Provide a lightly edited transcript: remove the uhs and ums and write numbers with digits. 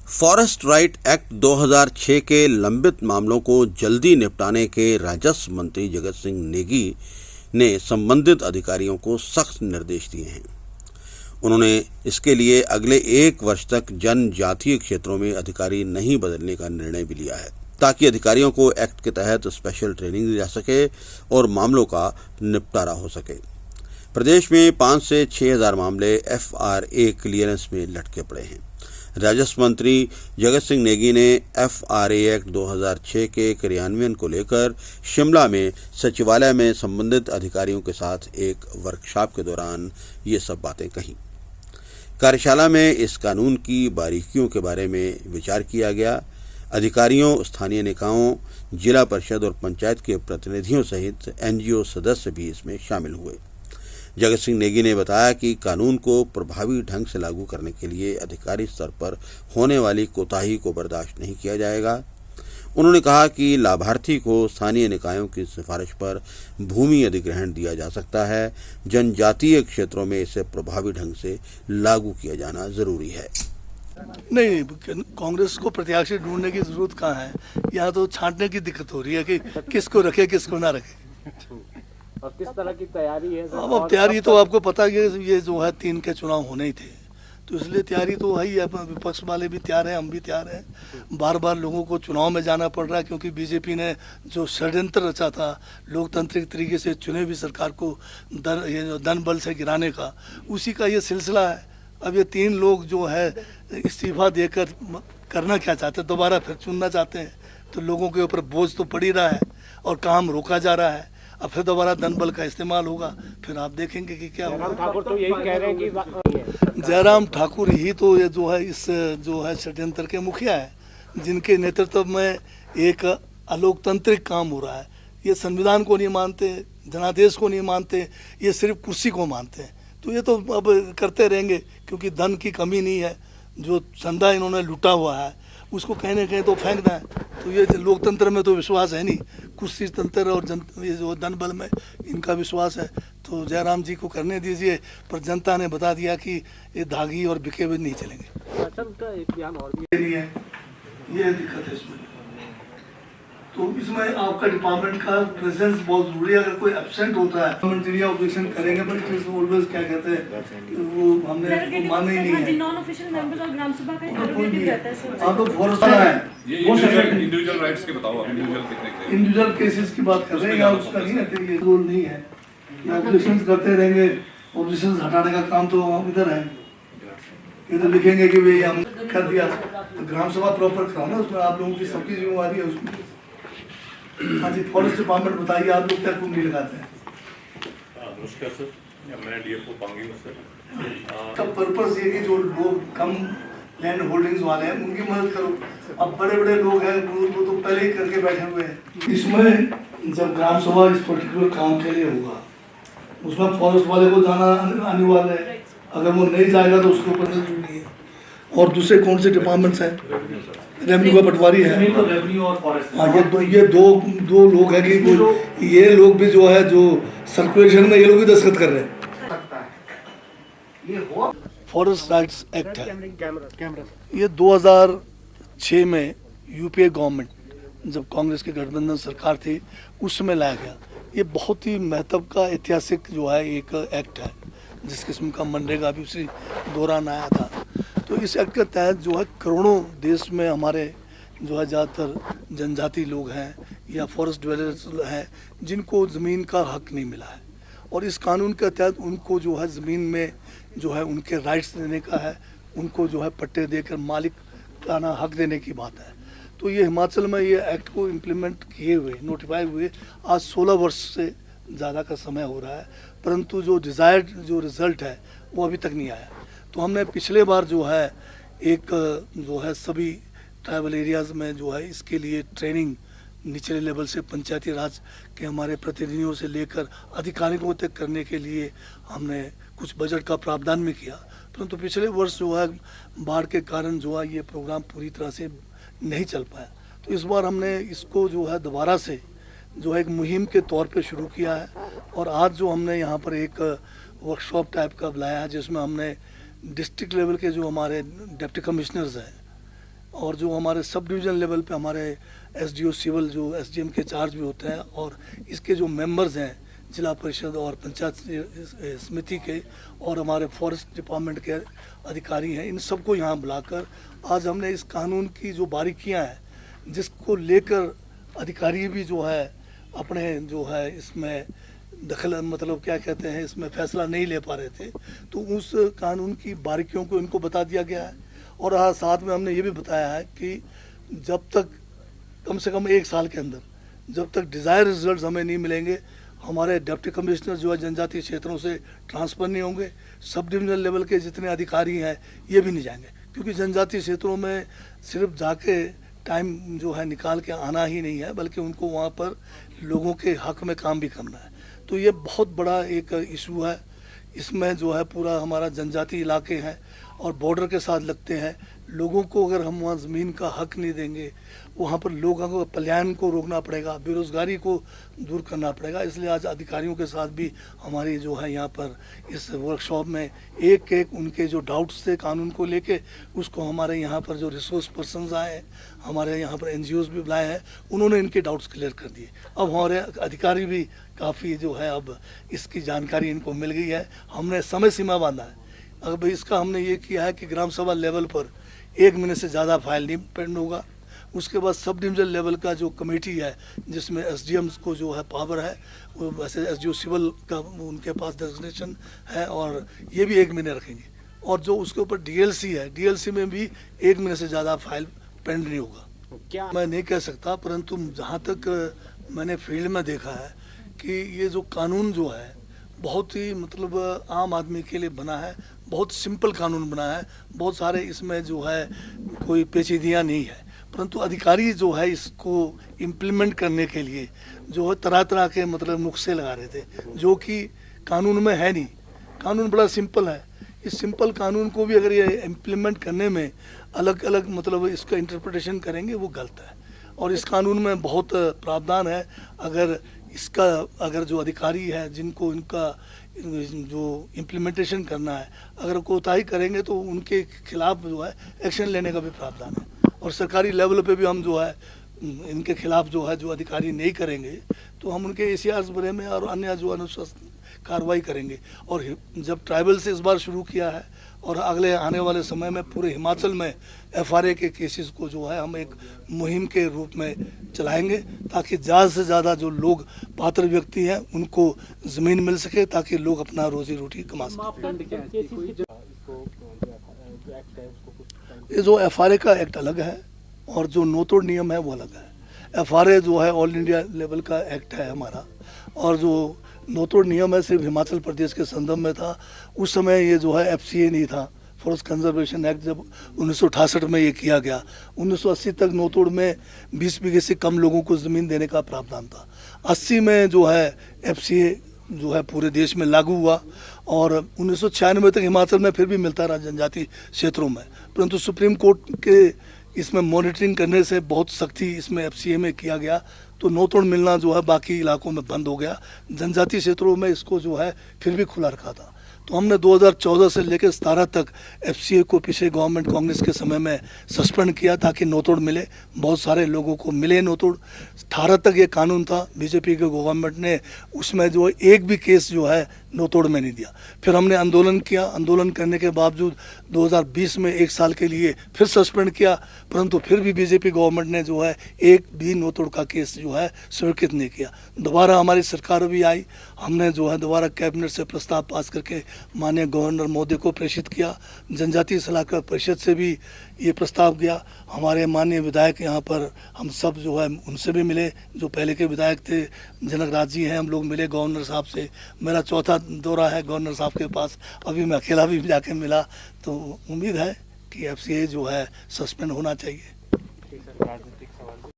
Forest right act 2006 के लंबित मामलों को जल्दी निपटाने के राजस्व मंत्री जगत सिंह नेगी ने संबंधित अधिकारियों को सख्त निर्देश दिए हैं। उन्होंने इसके लिए अगले 1 वर्ष तक जनजातीय क्षेत्रों में अधिकारी नहीं बदलने का निर्णय भी लिया है, ताकि अधिकारियों को एक्ट के तहत स्पेशल ट्रेनिंग दी जा सके और मामलों का निपटारा हो सके। प्रदेश में 5 से 6 हज़ार मामले FRA क्लियरेंस में लटके पड़े हैं। राजस्व मंत्री जगत सिंह नेगी ने FRA एक्ट 2006 के क्रियान्वयन को लेकर शिमला में सचिवालय में संबंधित अधिकारियों के साथ एक वर्कशॉप के दौरान ये सब बातें कही। कार्यशाला में इस कानून की बारीकियों के बारे में विचार किया गया। अधिकारियों, स्थानीय निकायों, जिला परिषद और पंचायत के प्रतिनिधियों सहित NGO सदस्य भी इसमें शामिल हुए। जगत सिंह नेगी ने बताया कि कानून को प्रभावी ढंग से लागू करने के लिए अधिकारी स्तर पर होने वाली कोताही को बर्दाश्त नहीं किया जाएगा। उन्होंने कहा कि लाभार्थी को स्थानीय निकायों की सिफारिश पर भूमि अधिग्रहण दिया जा सकता है। जनजातीय क्षेत्रों में इसे प्रभावी ढंग से लागू किया जाना जरूरी है। नहीं, कांग्रेस को प्रत्याशी ढूंढने की जरूरत कहाँ है। यहाँ तो छांटने की दिक्कत हो रही है कि किसको रखे किसको ना रखे। और किस तरह की तैयारी है? अब तैयारी तो आपको पता है, ये जो है 3 के चुनाव होने ही थे, तो इसलिए तैयारी तो है ही। विपक्ष वाले भी तैयार हैं, हम भी तैयार हैं। बार बार लोगों को चुनाव में जाना पड़ रहा है, क्योंकि बीजेपी ने जो षड्यंत्र रचा था लोकतांत्रिक तरीके से चुने हुई सरकार को धन बल से गिराने का, उसी का ये सिलसिला है। अब ये 3 लोग जो है इस्तीफा देकर करना क्या चाहते हैं, दोबारा फिर चुनना चाहते हैं, तो लोगों के ऊपर बोझ तो पड़ ही रहा है और काम रोका जा रहा है। अब फिर दोबारा धन बल का इस्तेमाल होगा, फिर आप देखेंगे कि क्या होगा। ठाकुर तो यही कह रहे हैं कि जयराम ठाकुर ही तो ये जो है इस जो है षड्यंत्र के मुखिया है, जिनके नेतृत्व में एक अलोकतांत्रिक काम हो रहा है। ये संविधान को नहीं मानते, जनादेश को नहीं मानते, ये सिर्फ कुर्सी को मानते हैं। तो ये तो अब करते रहेंगे, क्योंकि धन की कमी नहीं है। जो चंदा इन्होंने लूटा हुआ है उसको कहीं ना कहीं तो फेंकना है। तो ये लोकतंत्र में तो विश्वास है नहीं, कुर्सी तंत्र और ये जो धन बल में इनका विश्वास है। तो जयराम जी को करने दीजिए, पर जनता ने बता दिया कि ये धागी और बिके हुए नहीं चलेंगे। अच्छा, उनका एक बयान और भी है, ये दिक्कत है इसमें। तो इसमें आपका डिपार्टमेंट का प्रेजेंस बहुत जरूरी है। अगर कोई एब्सेंट होता है मंत्री ऑब्जेक्शन करेंगे, बट इट इज ऑलवेज क्या कहते हैं, वो हमने उसको माना ही नहीं है। नॉन ऑफिशियल मेंबर्स और ग्राम सभा का प्रेरोगेटिव रहता है सर। आप तो फॉरेस्ट वाला है, ये इंडिविजुअल राइट्स के बताओ, इंडिविजुअल कितने के इंडिविजुअल केसेस की बात कर रहे हैं, उसका नहीं है, ये रोल नहीं है। ऑब्जेक्शन करते रहेंगे, ऑब्जेक्शन हटाने का काम तो इधर है। इधर लिखेंगे कि भाई हम कर दिया, तो ग्राम सभा प्रॉपर कराओ ना, उसमें आप लोगों की सबकी जिम्मेवारी है उसमें। हाँ जी, फॉरेस्ट डिपार्टमेंट बताइए, आप लोग क्या कुंडली लगाते हैं? नमस्कार सर, मैं DFO पांगी हूँ सर। का पर्पस ये कि जो लोग कम लैंड होल्डिंग्स वाले हैं उनकी मदद करो। अब बड़े बड़े लोग हैं वो तो पहले ही करके बैठे हुए हैं। इसमें जब ग्राम सभा इस पर्टिकुलर काम के लिए होगा, उसमें फॉरेस्ट वाले को जाना अनिवार्य है। अगर वो नहीं जाएगा तो उसके ऊपर नहीं है। और दूसरे कौन से डिपार्टमेंट्स हैं? रेवेन्यू का पटवारी है। हाँ, ये दो लोग हैं कि ये लोग भी जो है जो सर्कुलेशन में ये लोग भी दस्तखत कर रहे हैं। फॉरेस्ट राइट्स एक्ट है, ये 2006 में UPA गवर्नमेंट जब कांग्रेस की गठबंधन सरकार थी उसमें लाया गया। ये बहुत ही महत्व का ऐतिहासिक जो है एक एक्ट है, जिस किस्म का मनरेगा भी उसी दौरान आया था। तो इस एक्ट के तहत जो है करोड़ों देश में हमारे जो है ज़्यादातर जनजाति लोग हैं या फॉरेस्ट ड्वेलर्स हैं जिनको ज़मीन का हक नहीं मिला है, और इस कानून के तहत उनको जो है ज़मीन में जो है उनके राइट्स देने का है, उनको जो है पट्टे देकर मालिकाना हक देने की बात है। तो ये हिमाचल में ये एक्ट को इम्प्लीमेंट किए हुए, नोटिफाई हुए आज 16 वर्ष से ज़्यादा का समय हो रहा है, परंतु जो डिज़ायर्ड जो रिज़ल्ट है वो अभी तक नहीं आया। तो हमने पिछले बार जो है एक जो है सभी ट्राइबल एरियाज़ में जो है इसके लिए ट्रेनिंग निचले लेवल से पंचायती राज के हमारे प्रतिनिधियों से लेकर अधिकारियों तक करने के लिए हमने कुछ बजट का प्रावधान भी किया, परंतु पिछले वर्ष जो है बाढ़ के कारण जो है ये प्रोग्राम पूरी तरह से नहीं चल पाया। तो इस बार हमने इसको जो है दोबारा से जो है एक मुहिम के तौर पे शुरू किया है, और आज जो हमने यहाँ पर एक वर्कशॉप टाइप का बुलाया है जिसमें हमने डिस्ट्रिक्ट लेवल के जो हमारे डिप्टी कमिश्नर्स हैं और जो हमारे सब डिवीज़न लेवल पे हमारे एसडीओ सिविल जो एसडीएम के चार्ज भी होते हैं, और इसके जो मेंबर्स हैं जिला परिषद और पंचायत समिति के, और हमारे फॉरेस्ट डिपार्टमेंट के अधिकारी हैं, इन सबको यहाँ बुलाकर आज हमने इस कानून की जो बारीकियाँ हैं जिसको लेकर अधिकारी भी जो है अपने जो है इसमें दखल मतलब क्या कहते हैं इसमें फैसला नहीं ले पा रहे थे, तो उस कानून की बारीकियों को इनको बता दिया गया है। और हाँ, साथ में हमने ये भी बताया है कि जब तक कम से कम 1 साल के अंदर जब तक डिज़ायर रिजल्ट हमें नहीं मिलेंगे, हमारे डिप्टी कमिश्नर जो है जनजातीय क्षेत्रों से ट्रांसफ़र नहीं होंगे, सब डिविजनल लेवल के जितने अधिकारी हैं ये भी नहीं जाएंगे, क्योंकि जनजातीय क्षेत्रों में सिर्फ जाके टाइम जो है निकाल के आना ही नहीं है, बल्कि उनको वहाँ पर लोगों के हक में काम भी करना है। तो ये बहुत बड़ा एक इशू है। इसमें जो है पूरा हमारा जनजातीय इलाके हैं और बॉर्डर के साथ लगते हैं। लोगों को अगर हम वहाँ ज़मीन का हक नहीं देंगे, वहाँ पर लोगों को पलायन को रोकना पड़ेगा, बेरोज़गारी को दूर करना पड़ेगा। इसलिए आज अधिकारियों के साथ भी हमारी जो है यहाँ पर इस वर्कशॉप में एक एक उनके जो डाउट्स थे कानून को लेके, उसको हमारे यहाँ पर जो रिसोर्स पर्सन्स आए हैं, हमारे यहाँ पर NGOs भी बुलाए हैं, उन्होंने इनके डाउट्स क्लियर कर दिए। अब हमारे अधिकारी भी काफ़ी जो है अब इसकी जानकारी इनको मिल गई है। हमने समय सीमा बांधा है। अब इसका हमने ये किया है कि ग्राम सभा लेवल पर 1 महीने से ज़्यादा फाइल नहीं पेंड होगा। उसके बाद सब डिविजन लेवल का जो कमेटी है जिसमें SDMs को जो है पावर है, वो वैसे SDO सिविल का उनके पास डेजिग्नेशन है, और ये भी 1 महीने रखेंगे। और जो उसके ऊपर DLC है, DLC में भी 1 महीने से ज़्यादा फाइल पेंड नहीं होगा। क्या मैं नहीं कह सकता, परंतु जहाँ तक मैंने फील्ड में देखा है कि ये जो कानून जो है बहुत ही मतलब आम आदमी के लिए बना है, बहुत सिंपल कानून बना है। बहुत सारे इसमें जो है कोई पेचीदियाँ नहीं है, परंतु अधिकारी जो है इसको इम्प्लीमेंट करने के लिए जो है तरह तरह के मतलब नुस्खे लगा रहे थे, जो कि कानून में है नहीं। कानून बड़ा सिंपल है। इस सिंपल कानून को भी अगर ये इम्प्लीमेंट करने में अलग अलग मतलब इसका इंटरप्रिटेशन करेंगे, वो गलत है। और इस कानून में बहुत प्रावधान है। अगर जो अधिकारी है जिनको इनका जो इम्प्लीमेंटेशन करना है, अगर कोताही करेंगे तो उनके खिलाफ जो है एक्शन लेने का भी प्रावधान है। और सरकारी लेवल पे भी हम जो है इनके खिलाफ जो है जो अधिकारी नहीं करेंगे तो हम उनके ACRs भरे में और अन्य जो अनुशासन कार्रवाई करेंगे। और जब ट्राइबल से इस बार शुरू किया है और अगले आने वाले समय में पूरे हिमाचल में FRA के केसेस को जो है हम एक मुहिम के रूप में चलाएंगे, ताकि ज़्यादा से ज़्यादा जो लोग पात्र व्यक्ति हैं उनको ज़मीन मिल सके, ताकि लोग अपना रोजी रोटी कमा सकें। ये जो FRA का एक्ट अलग है और जो नोतोड़ नियम है वो अलग है। FRA जो है ऑल इंडिया लेवल का एक्ट है हमारा, और जो नोतोड़ नियम है सिर्फ हिमाचल प्रदेश के संदर्भ में था। उस समय ये जो है FCA नहीं था, फॉरेस्ट कंजर्वेशन एक्ट जब 1968 में ये किया गया। 1980 तक नोतोड़ में 20 बीघे से कम लोगों को ज़मीन देने का प्रावधान था। 80 में जो है FCA जो है पूरे देश में लागू हुआ, और 1996 तक हिमाचल में फिर भी मिलता रहा जनजातीय क्षेत्रों में, परंतु सुप्रीम कोर्ट के इसमें मॉनिटरिंग करने से बहुत सख्ती इसमें FCA में किया गया, तो नोतोड़ मिलना जो है बाकी इलाकों में बंद हो गया। जनजातीय क्षेत्रों में इसको जो है फिर भी खुला रखा था। तो हमने 2014 से लेकर 17 तक FCA को पिछले गवर्नमेंट कांग्रेस के समय में सस्पेंड किया ताकि नोतोड़ मिले। बहुत सारे लोगों को मिले नोतोड़। 18 तक ये कानून था, बीजेपी के गवर्नमेंट ने उसमें जो एक भी केस जो है नोतोड़ में नहीं दिया। फिर हमने आंदोलन किया, आंदोलन करने के बावजूद 2020 में 1 साल के लिए फिर सस्पेंड किया, परंतु फिर भी बीजेपी गवर्नमेंट ने जो है एक भी नोतोड़ का केस जो है स्वीकृत नहीं किया। दोबारा हमारी सरकार भी आई, हमने जो है दोबारा कैबिनेट से प्रस्ताव पास करके माननीय गवर्नर महोदय को प्रेषित किया। जनजातीय सलाहकार परिषद से भी ये प्रस्ताव गया। हमारे माननीय विधायक यहाँ पर हम सब जो है उनसे भी मिले, जो पहले के विधायक थे जनक राज जी हैं, हम लोग मिले गवर्नर साहब से। मेरा चौथा दौरा है गवर्नर साहब के पास, अभी मैं अकेला भी जाके मिला। तो उम्मीद है कि FCA जो है सस्पेंड होना चाहिए।